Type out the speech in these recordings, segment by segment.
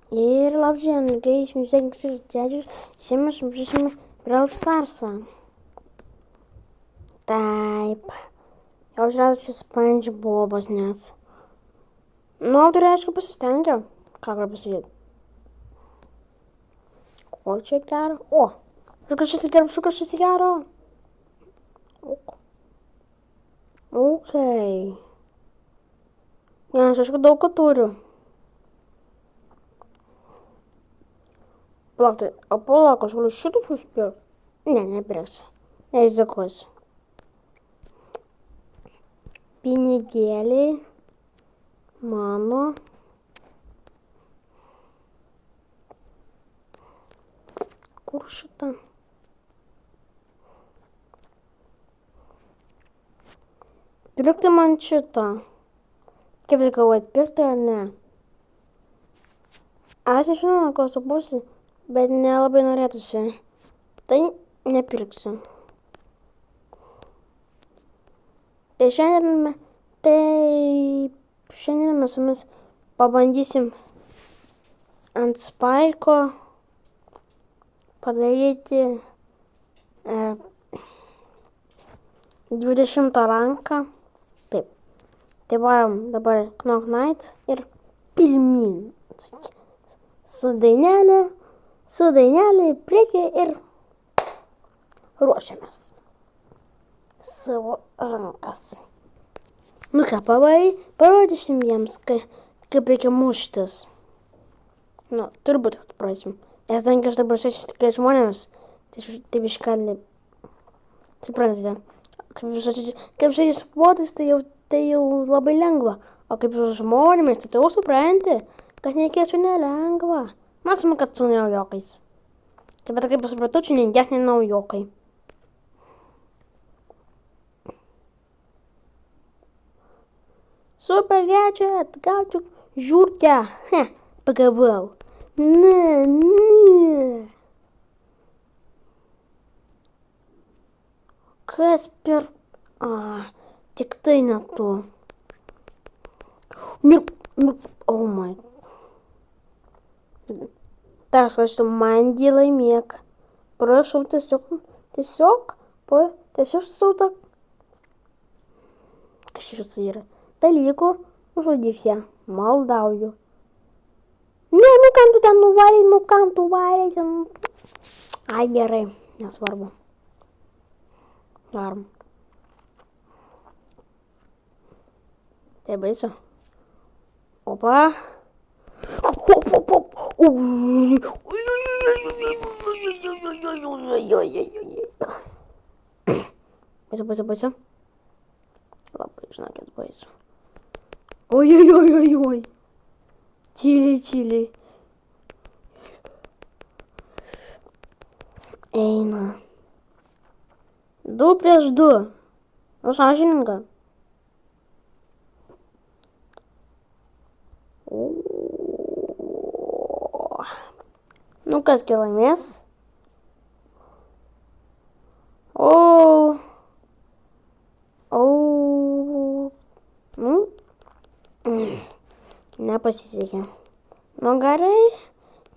Ir labdien, grįžim sveikins ir ķēdžus, visiem žaisime Brawl Starsā. Taip. Jau uzrādot šis SpongeBobas nec. Nu, turēšu, ka pasistengļu. Kā gribas iet? Ko čia gero? O! Šukar šis ir gero. Okei. Jā, es ašku daug ko turiu. Plakti, a polākos varu šitus nusipirkt? Nē, nepirks. Neizsakos. Pinigėliai mano. Kur šitą? Pirkti man šitą. Kaip jūs galvojat, pirkti ar ne? Aš nežinau, ko subusi, bet nelabai norėtųsi. Tai nepirksiu. Tai šiandien mes su jumis pabandysim ant Spike'o padaryti 20 ranką. Taip. Tai varom dabar Knock Knight ir pirmyn. Su dainelė į priekį ir ruošiamės savo rankas. Nu ką, parodysim jiems, kaip reikia muštis. Nu, turbūt atprasim. Ir ten, kai aš dabar šešius tikrai žmonėmis, tai biškalį, suprantate, kaip šešius potis, tai jau labai lengva. O kaip žmonėmis, tai jau supranti, kad nereikėčiau nelengva. Maksimum, kad su naujokais. Bet kaip supratau, čia negesnė naujokai. Super gadget, gaučiau žiūrkę. Pagavau. Ne. Kas per... tik tai ne tu. Oh my. Dar skaičiu, Mandy laimėk. Prašau, tiesiog sautak. Kas šis yra? Dalykų, žudyk ją, maldauju. Ne, nu kam tu ten nuvalei, ten. Ai, gerai, nesvarbu. Darom. Tai baisu. Opa. Baisu. Labai, žinokit, baisu. Oi. Tyliai. Eina. 2 prieš 2. Nu, sąžininga. Nu, kas laimės? Nepasisekė. Nu, gerai,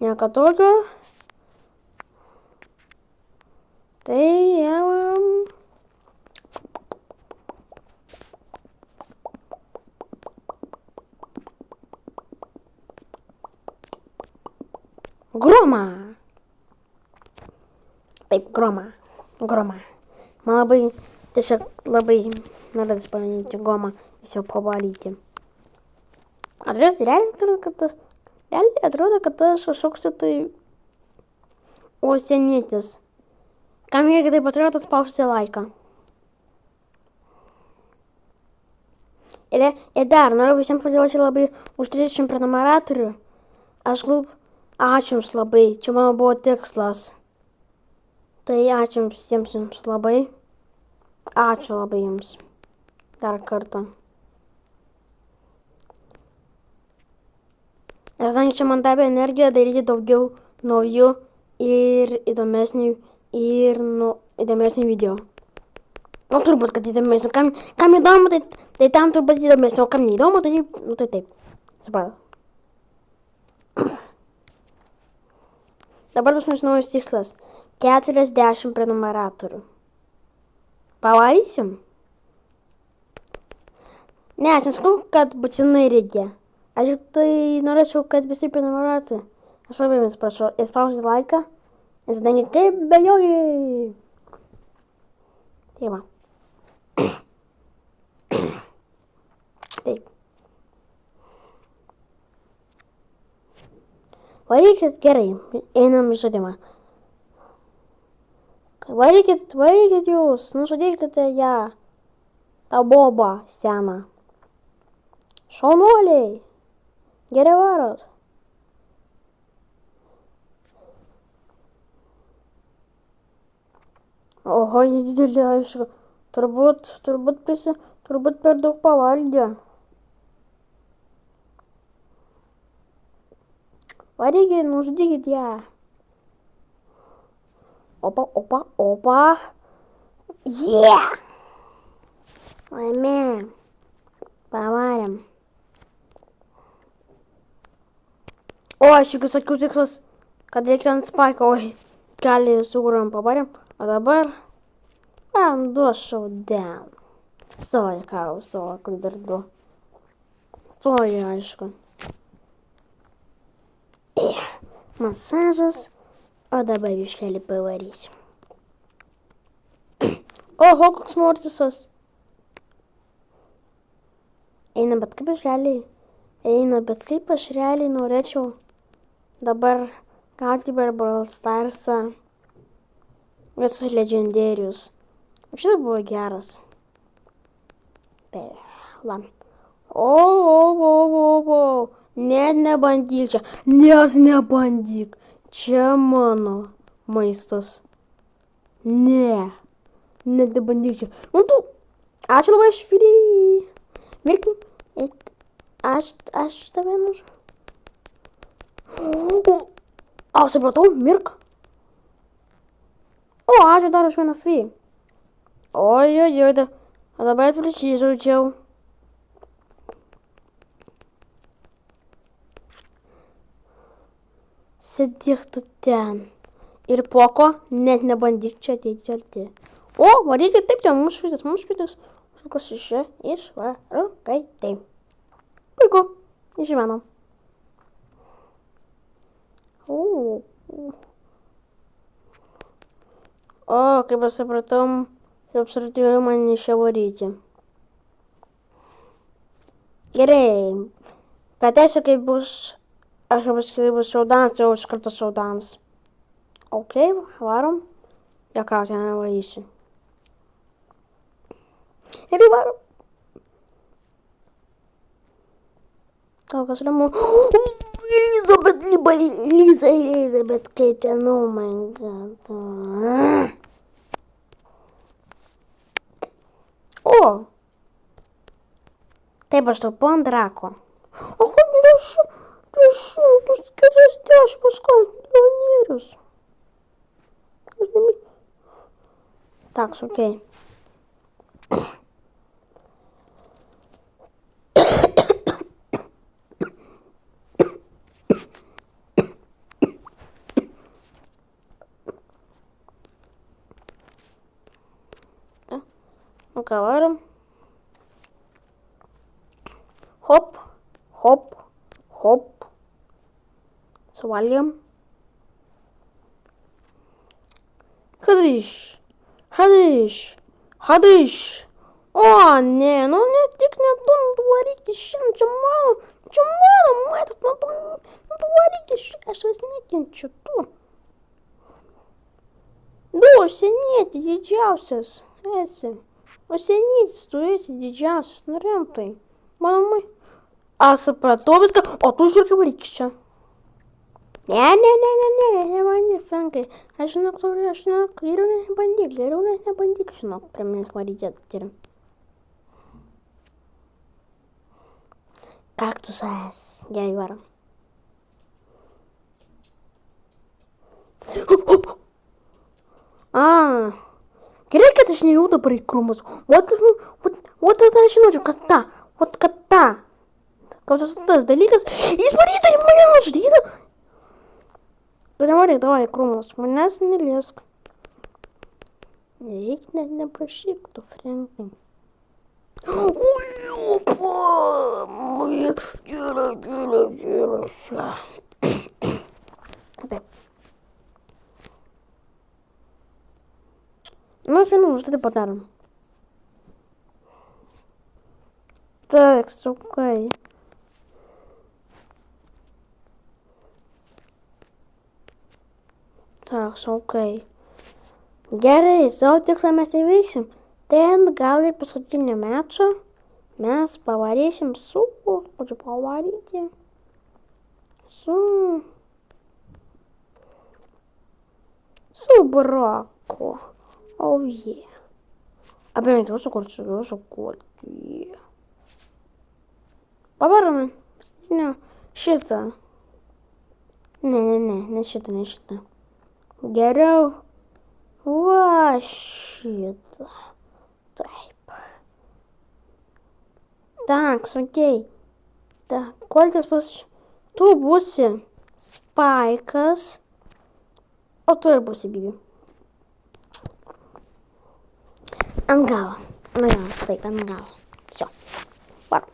nieko tokio. Tai jau... Groma. Taip, groma. Man labai, tiesiog labai norėtis padaryti gromą, tiesiog pavalyti. Realiai atrodo, kad aš kažkoks tai užsienietis. Kam jeigu taip atrodo, spausti laiką. Ir dar, noriu visiems padėloti labai už 30 prenumeratorių. Ačiū jums labai, čia mano buvo tikslas. Tai ačiū jums labai. Ačiū labai jums. Dar kartą. Ir čia man davė energiją daryti daugiau naujų ir įdomesnių video. Nu, turbūt, kad įdomesnių. Kam įdomu, tai tam turbūt įdomesnių, o kam neįdomu, tai taip. Supratau. Dabar pas mus naujas tikslas. 40 prenumeratorių. Pavarysim? Ne, aš nesakau, kad būtinai reikia. Aš tik tai norėčiau, kad visi prenumeruotų. Aš labai jums prašau, įspausti laiką, nes dangi kaip bejojai. Tai va. Taip. Varykit gerai, einam į žaidimą. Varykit jūs, nužudykite ją. Ta boba sena. Šaunuoliai. Gerai varot. Oho, jie didelė, aišku. Turbūt per daug pavalgė. Varykit, nužudykit ją. Opa. Yeah! Laimėjom. Pavarėm. O, aš juk sakiau tikslas, kad reikia ant spaiką. Oi, kelią sugūrėm, pavarėm. O dabar duošau den. Soja, kur dar du. Soja, aišku. Masažas. O dabar biškelį pavarysim. Oho, koks mortisas. Eina, bet kaip aš realiai norėčiau dabar gauti per Brawl Starsą visus legendarius. Šitas buvo geras. Tai, lan. O. Net nebandyk čia. Nebandyk. Čia mano maistas. Ne. Net nebandyk čia. Nu tu. Ačiū labai švyry. Mirkim. Aš tave nužu. O, supratau, mirk. O, ačiū dar už vieną free. Oi, o dabar prisižaudžiau. Sėdėk tu ten. Ir poko, net nebandyk čia ateiti arti. O, varykit taip, ten mums švitis. Užkas iš čia, išvaru, kai taip. Puiku, išgyvenom. O, kaip aš supratom, man iščia varyti. Gerai, patėsiu, kaip bus, aš jau pasakysiu, bus šaudanas, tai jau iš karto šaudanas. Ok, varom. Jokauti nevarysiu. Ir varom. Gal kas ramu. Elizabeth, kaip ten, oh my god. O! Taip, aš taupu ant drako. O, prašau, tus 40 milijonierius. Так, окей. Ну-ка, варим. Хоп, хоп, хоп. Свалим. Ходиш. О, не, ну не тик не ту дворики, ще мало, метод на ту дворики, ще щось не кінчу ту. Užsienietį didžiausias esi. Užsienietis tu esi didžiausias, nu rimtai. Manomai. Aš supratau viską, o tu žiūrėk kaip reikia čia. Nebandyk, Frankai. Aš žinok, geriau nebandyk, žinok, prie manęs varyti attirti. Kaktusas. Gerai, varom. Gerai, kad aš nejau dabar į krūmus. Вот это aš žinočiau, kad ta. Kad tas dalykas, jis paryta į mane nužudyta. Tu nevaryk, davai krūmus, manęs neliesk. Reik net neprašyk tu, Frankai. Ui, opa! Gerai. Taip. Nu, žinau, štai taip padarom. Так, сукай. Так, saugai. Gerai, savo tikslą mes įveiksim. Ten gal ir paskutinio mečo mes pavarysim su... Kodžiu pavaryti? Su braku. Oh yeah. Apie mėgiau sukurti. Pavarome. Ne, šitą. Ne šitą. Geriau. Va šitą. Taip. Tak, sunkiai. Tak, koltis bus... Tu būsi Spaikas, o tu ir būsi Bibi. Ant galo. Taip, ant galo. Все. Varom.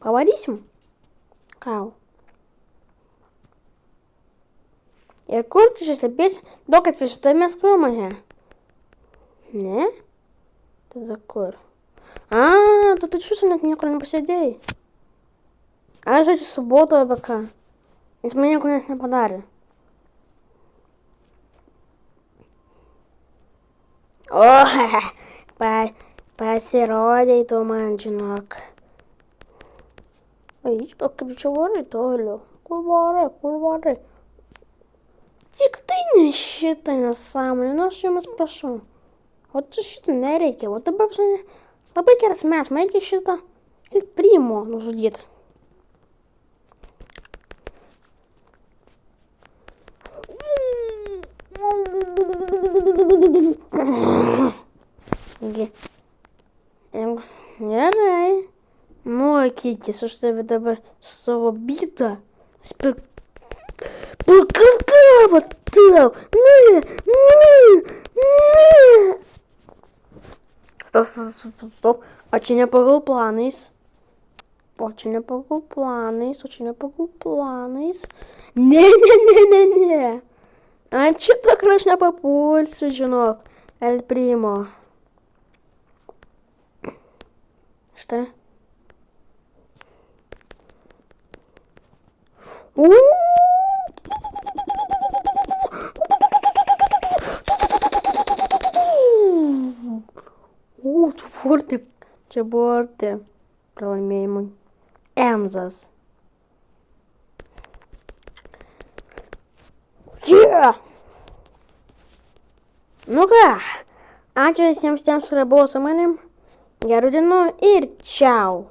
Pavarysim? Ką? Ir kur tu slėpiesi, daug atvirštamės krūmose? Ne? Tada kur? Tu iš viso net niekur nepasėdėjai. Aš žodžiu su botu arba ką. Jis man nieko net nepadarė. Pasirodai tu man, žinok. Kaip čia varai toliau? Kur varai? Tik tai ne šitą nesąmonę, nu aš jums prašau. O čia šitą nereikia, o dabar labai geras mes, man reikia šitą ir Primo nužudyti. Gerai. Mokykis, aš tave dabar savo bitą pakarkavo tau. Ne. Stop. O čia ne pagal planais. Ne. Ant šito aš nepapulsiu, žinok. El Primo. Štai. Čia buvo arti pralaimėjimui. Emzas. Nu ką, ačiū visiems tiems, kurie buvo su manim. Gerų dienų ir čiau.